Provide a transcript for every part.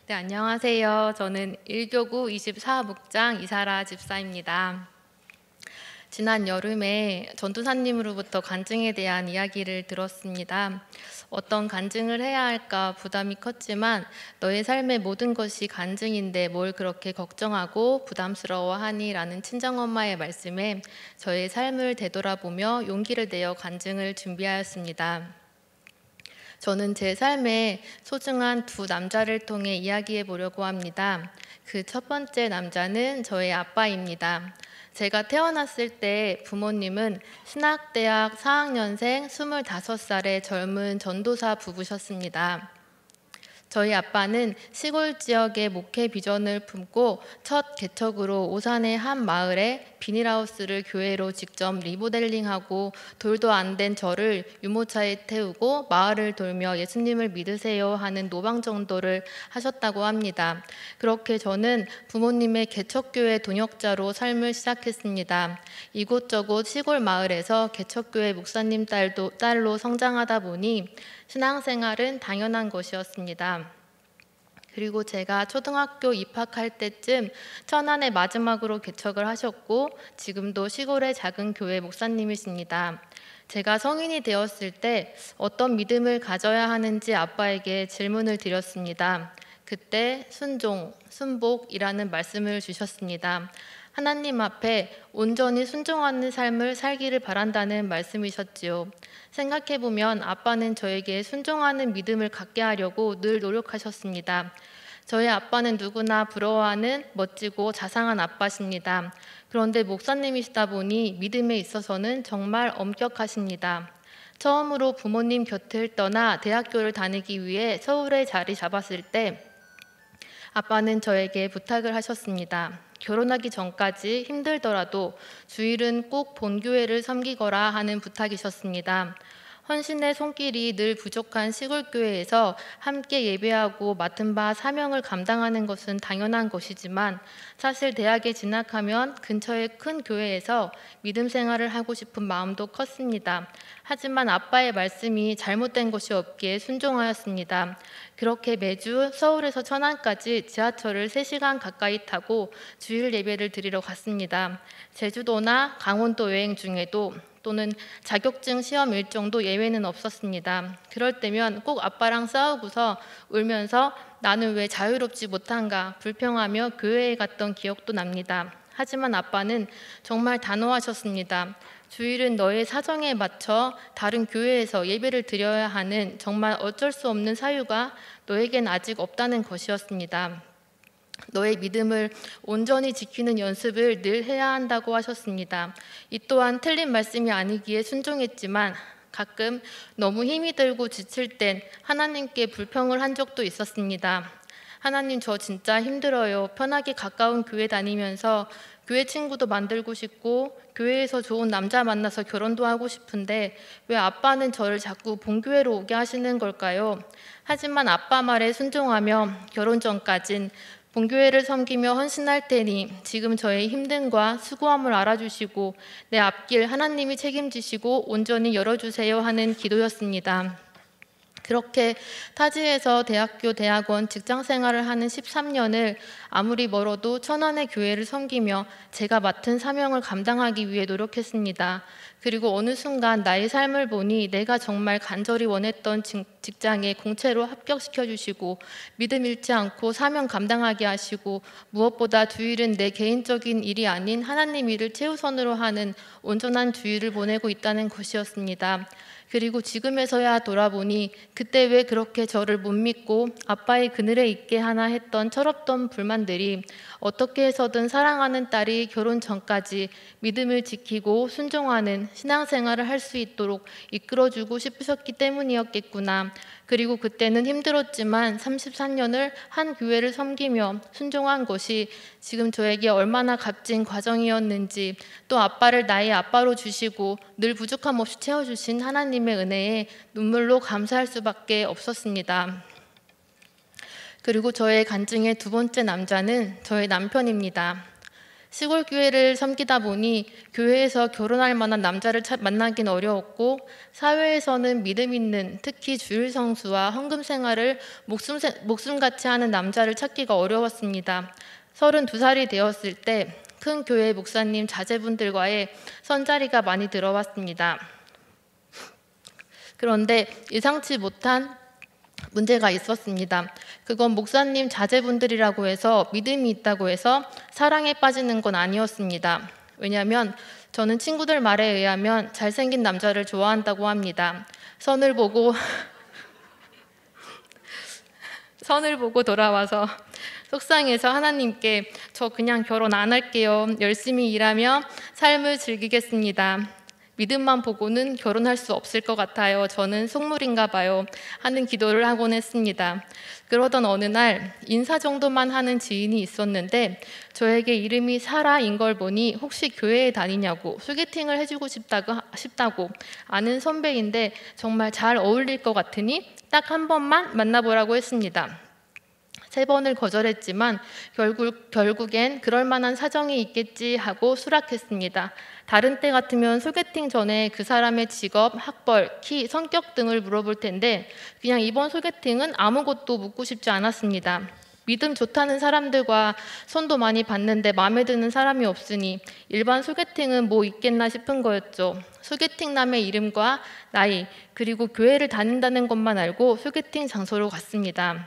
네, 안녕하세요. 저는 1교구 24목장 이사라 집사입니다. 지난 여름에 전도사님으로부터 간증에 대한 이야기를 들었습니다. 어떤 간증을 해야 할까 부담이 컸지만 너의 삶의 모든 것이 간증인데 뭘 그렇게 걱정하고 부담스러워하니? 라는 친정엄마의 말씀에 저의 삶을 되돌아보며 용기를 내어 간증을 준비하였습니다. 저는 제 삶에 소중한 두 남자를 통해 이야기해 보려고 합니다. 그 첫 번째 남자는 저의 아빠입니다. 제가 태어났을 때 부모님은 신학대학 4학년생 25살의 젊은 전도사 부부셨습니다. 저희 아빠는 시골 지역의 목회 비전을 품고 첫 개척으로 오산의 한 마을에 비닐하우스를 교회로 직접 리모델링하고 돌도 안 된 저를 유모차에 태우고 마을을 돌며 예수님을 믿으세요 하는 노방정도를 하셨다고 합니다. 그렇게 저는 부모님의 개척교회 동역자로 삶을 시작했습니다. 이곳저곳 시골 마을에서 개척교회 목사님 딸로 성장하다 보니 신앙생활은 당연한 것이었습니다. 그리고 제가 초등학교 입학할 때쯤 천안에 마지막으로 개척을 하셨고 지금도 시골의 작은 교회 목사님이십니다. 제가 성인이 되었을 때 어떤 믿음을 가져야 하는지 아빠에게 질문을 드렸습니다. 그때 순종, 순복이라는 말씀을 주셨습니다. 하나님 앞에 온전히 순종하는 삶을 살기를 바란다는 말씀이셨지요. 생각해보면 아빠는 저에게 순종하는 믿음을 갖게 하려고 늘 노력하셨습니다. 저희 아빠는 누구나 부러워하는 멋지고 자상한 아빠십니다. 그런데 목사님이시다 보니 믿음에 있어서는 정말 엄격하십니다. 처음으로 부모님 곁을 떠나 대학교를 다니기 위해 서울에 자리 잡았을 때 아빠는 저에게 부탁을 하셨습니다. 결혼하기 전까지 힘들더라도 주일은 꼭 본교회를 섬기거라 하는 부탁이셨습니다. 헌신의 손길이 늘 부족한 시골교회에서 함께 예배하고 맡은 바 사명을 감당하는 것은 당연한 것이지만 사실 대학에 진학하면 근처의 큰 교회에서 믿음 생활을 하고 싶은 마음도 컸습니다. 하지만 아빠의 말씀이 잘못된 것이 없기에 순종하였습니다. 그렇게 매주 서울에서 천안까지 지하철을 3시간 가까이 타고 주일 예배를 드리러 갔습니다. 제주도나 강원도 여행 중에도 또는 자격증 시험 일정도 예외는 없었습니다. 그럴 때면 꼭 아빠랑 싸우고서 울면서 나는 왜 자유롭지 못한가 불평하며 교회에 갔던 기억도 납니다. 하지만 아빠는 정말 단호하셨습니다. 주일은 너의 사정에 맞춰 다른 교회에서 예배를 드려야 하는 정말 어쩔 수 없는 사유가 너에겐 아직 없다는 것이었습니다. 너의 믿음을 온전히 지키는 연습을 늘 해야 한다고 하셨습니다. 이 또한 틀린 말씀이 아니기에 순종했지만 가끔 너무 힘이 들고 지칠 땐 하나님께 불평을 한 적도 있었습니다. 하나님, 저 진짜 힘들어요. 편하게 가까운 교회 다니면서 교회 친구도 만들고 싶고 교회에서 좋은 남자 만나서 결혼도 하고 싶은데 왜 아빠는 저를 자꾸 본교회로 오게 하시는 걸까요? 하지만 아빠 말에 순종하며 결혼 전까진 본교회를 섬기며 헌신할 테니 지금 저의 힘듦과 수고함을 알아주시고 내 앞길 하나님이 책임지시고 온전히 열어주세요 하는 기도였습니다. 그렇게 타지에서 대학교, 대학원, 직장생활을 하는 13년을 아무리 멀어도 천안의 교회를 섬기며 제가 맡은 사명을 감당하기 위해 노력했습니다. 그리고 어느 순간 나의 삶을 보니 내가 정말 간절히 원했던 직장에 공채로 합격시켜 주시고 믿음 잃지 않고 사명 감당하게 하시고 무엇보다 주일은 내 개인적인 일이 아닌 하나님 일을 최우선으로 하는 온전한 주일을 보내고 있다는 것이었습니다. 그리고 지금에서야 돌아보니 그때 왜 그렇게 저를 못 믿고 아빠의 그늘에 있게 하나 했던 철없던 불만들이 어떻게 해서든 사랑하는 딸이 결혼 전까지 믿음을 지키고 순종하는 신앙생활을 할 수 있도록 이끌어주고 싶으셨기 때문이었겠구나. 그리고 그때는 힘들었지만 34년을 한 교회를 섬기며 순종한 것이 지금 저에게 얼마나 값진 과정이었는지, 또 아빠를 나의 아빠로 주시고 늘 부족함 없이 채워주신 하나님의 은혜에 눈물로 감사할 수밖에 없었습니다. 그리고 저의 간증의 두 번째 남자는 저의 남편입니다. 시골 교회를 섬기다 보니 교회에서 결혼할 만한 남자를 만나긴 어려웠고, 사회에서는 믿음 있는, 특히 주일 성수와 헌금 생활을 목숨같이 하는 남자를 찾기가 어려웠습니다. 32살이 되었을 때 큰 교회 목사님 자제분들과의 선자리가 많이 들어왔습니다. 그런데 예상치 못한 문제가 있었습니다. 그건 목사님 자제분들이라고 해서 믿음이 있다고 해서 사랑에 빠지는 건 아니었습니다. 왜냐하면 저는 친구들 말에 의하면 잘생긴 남자를 좋아한다고 합니다. 선을 보고 돌아와서 속상해서 하나님께 저 그냥 결혼 안 할게요. 열심히 일하며 삶을 즐기겠습니다. 믿음만 보고는 결혼할 수 없을 것 같아요. 저는 속물인가 봐요. 하는 기도를 하곤 했습니다. 그러던 어느 날 인사 정도만 하는 지인이 있었는데 저에게 이름이 사라인 걸 보니 혹시 교회에 다니냐고 소개팅을 해주고 싶다고 아는 선배인데 정말 잘 어울릴 것 같으니 딱 한 번만 만나보라고 했습니다. 3번을 거절했지만 결국엔 그럴 만한 사정이 있겠지 하고 수락했습니다. 다른 때 같으면 소개팅 전에 그 사람의 직업, 학벌, 키, 성격 등을 물어볼 텐데 그냥 이번 소개팅은 아무것도 묻고 싶지 않았습니다. 믿음 좋다는 사람들과 손도 많이 봤는데 마음에 드는 사람이 없으니 일반 소개팅은 뭐 있겠나 싶은 거였죠. 소개팅남의 이름과 나이, 그리고 교회를 다닌다는 것만 알고 소개팅 장소로 갔습니다.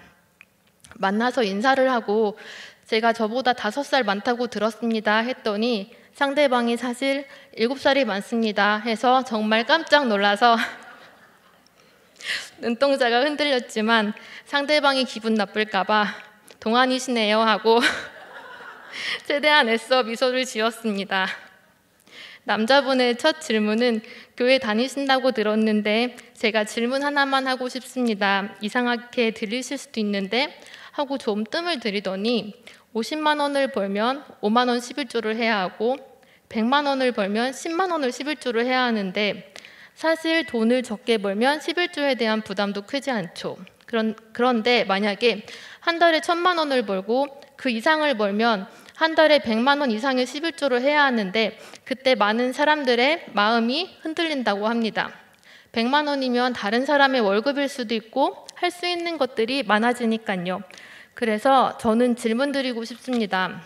만나서 인사를 하고 제가 저보다 5살 많다고 들었습니다 했더니 상대방이 사실 7살이 많습니다 해서 정말 깜짝 놀라서 눈동자가 흔들렸지만 상대방이 기분 나쁠까봐 동안이시네요 하고 최대한 애써 미소를 지었습니다. 남자분의 첫 질문은 교회 다니신다고 들었는데 제가 질문 하나만 하고 싶습니다. 이상하게 들리실 수도 있는데 하고 좀 뜸을 들이더니 50만 원을 벌면 5만 원 11조를 해야 하고 100만 원을 벌면 10만 원을 11조를 해야 하는데 사실 돈을 적게 벌면 11조에 대한 부담도 크지 않죠. 그런데 만약에 한 달에 1,000만 원을 벌고 그 이상을 벌면 한 달에 100만 원 이상의 11조를 해야 하는데 그때 많은 사람들의 마음이 흔들린다고 합니다. 100만 원이면 다른 사람의 월급일 수도 있고 할 수 있는 것들이 많아지니까요. 그래서 저는 질문 드리고 싶습니다.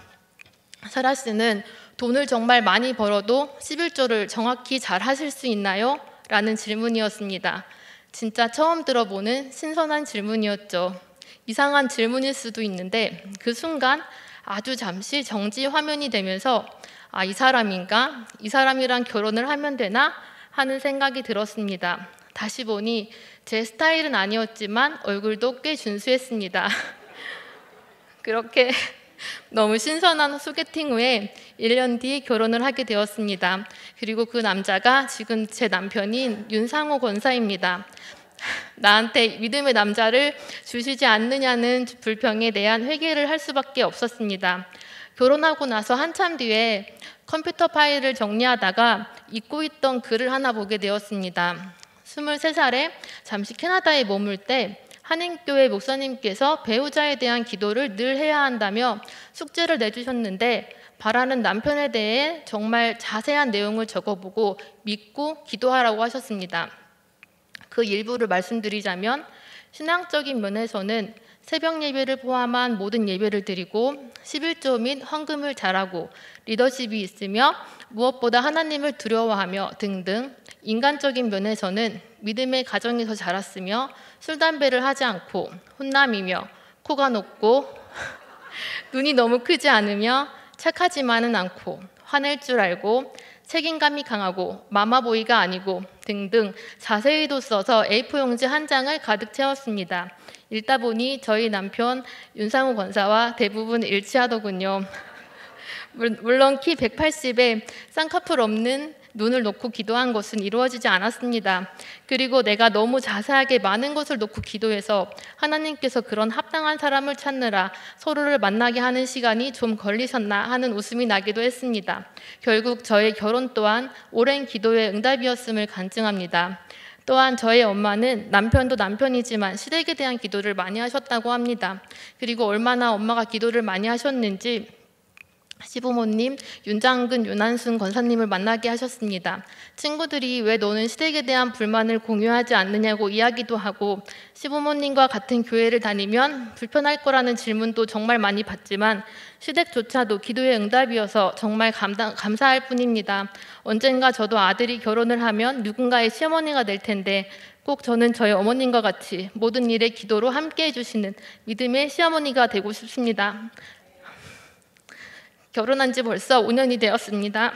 사라 씨는 돈을 정말 많이 벌어도 11조를 정확히 잘 하실 수 있나요? 라는 질문이었습니다. 진짜 처음 들어보는 신선한 질문이었죠. 이상한 질문일 수도 있는데 그 순간 아주 잠시 정지 화면이 되면서 아, 이 사람인가? 이 사람이랑 결혼을 하면 되나? 하는 생각이 들었습니다. 다시 보니 제 스타일은 아니었지만 얼굴도 꽤 준수했습니다. 그렇게 너무 신선한 소개팅 후에 1년 뒤 결혼을 하게 되었습니다. 그리고 그 남자가 지금 제 남편인 윤상호 권사입니다. 나한테 믿음의 남자를 주시지 않느냐는 불평에 대한 회개를 할 수밖에 없었습니다. 결혼하고 나서 한참 뒤에 컴퓨터 파일을 정리하다가 잊고 있던 글을 하나 보게 되었습니다. 23살에 잠시 캐나다에 머물 때 한인교회 목사님께서 배우자에 대한 기도를 늘 해야 한다며 숙제를 내주셨는데 바라는 남편에 대해 정말 자세한 내용을 적어보고 믿고 기도하라고 하셨습니다. 그 일부를 말씀드리자면 신앙적인 면에서는 새벽 예배를 포함한 모든 예배를 드리고 11조 및 헌금을 잘하고 리더십이 있으며 무엇보다 하나님을 두려워하며 등등 인간적인 면에서는 믿음의 가정에서 자랐으며 술, 담배를 하지 않고 훈남이며 코가 높고 눈이 너무 크지 않으며 착하지만은 않고 화낼 줄 알고 책임감이 강하고 마마보이가 아니고 등등 자세히도 써서 A4 용지 한 장을 가득 채웠습니다. 읽다 보니 저희 남편 윤상호 권사와 대부분 일치하더군요. 물론 키 180에 쌍꺼풀 없는 눈을 놓고 기도한 것은 이루어지지 않았습니다. 그리고 내가 너무 자세하게 많은 것을 놓고 기도해서 하나님께서 그런 합당한 사람을 찾느라 서로를 만나게 하는 시간이 좀 걸리셨나 하는 웃음이 나기도 했습니다. 결국 저의 결혼 또한 오랜 기도의 응답이었음을 간증합니다. 또한 저의 엄마는 남편도 남편이지만 시댁에 대한 기도를 많이 하셨다고 합니다. 그리고 얼마나 엄마가 기도를 많이 하셨는지 시부모님 윤장근, 윤한순 권사님을 만나게 하셨습니다. 친구들이 왜 너는 시댁에 대한 불만을 공유하지 않느냐고 이야기도 하고, 시부모님과 같은 교회를 다니면 불편할 거라는 질문도 정말 많이 받지만 시댁조차도 기도의 응답이어서 정말 감사할 뿐입니다. 언젠가 저도 아들이 결혼을 하면 누군가의 시어머니가 될 텐데 꼭 저는 저희 어머님과 같이 모든 일에 기도로 함께해 주시는 믿음의 시어머니가 되고 싶습니다. 결혼한 지 벌써 5년이 되었습니다.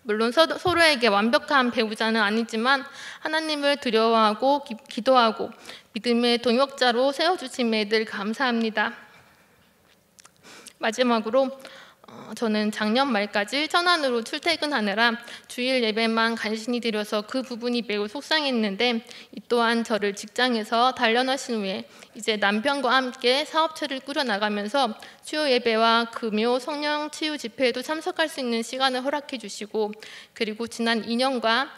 물론 서로에게 완벽한 배우자는 아니지만 하나님을 두려워하고 기도하고 믿음의 동역자로 세워주심에 늘 감사합니다. 마지막으로 저는 작년 말까지 천안으로 출퇴근하느라 주일 예배만 간신히 드려서 그 부분이 매우 속상했는데, 이 또한 저를 직장에서 단련하신 후에 이제 남편과 함께 사업체를 꾸려나가면서 주요 예배와 금요 성령 치유 집회에도 참석할 수 있는 시간을 허락해 주시고, 그리고 지난 2년간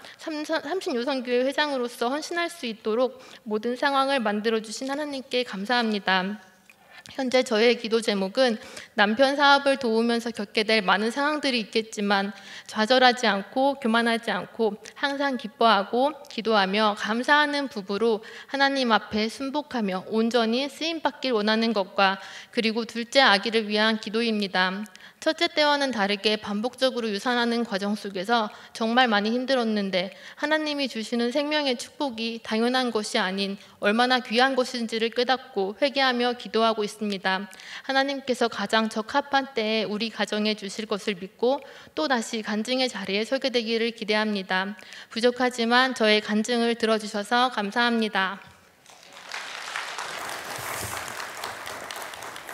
삼신요성교회 회장으로서 헌신할 수 있도록 모든 상황을 만들어 주신 하나님께 감사합니다. 현재 저의 기도 제목은 남편 사업을 도우면서 겪게 될 많은 상황들이 있겠지만 좌절하지 않고 교만하지 않고 항상 기뻐하고 기도하며 감사하는 부부로 하나님 앞에 순복하며 온전히 쓰임받길 원하는 것과, 그리고 둘째 아기를 위한 기도입니다. 첫째 때와는 다르게 반복적으로 유산하는 과정 속에서 정말 많이 힘들었는데 하나님이 주시는 생명의 축복이 당연한 것이 아닌 얼마나 귀한 것인지를 깨닫고 회개하며 기도하고 있습니다. 하나님께서 가장 적합한 때에 우리 가정에 주실 것을 믿고 또다시 간증의 자리에 서게 되기를 기대합니다. 부족하지만 저의 간증을 들어주셔서 감사합니다.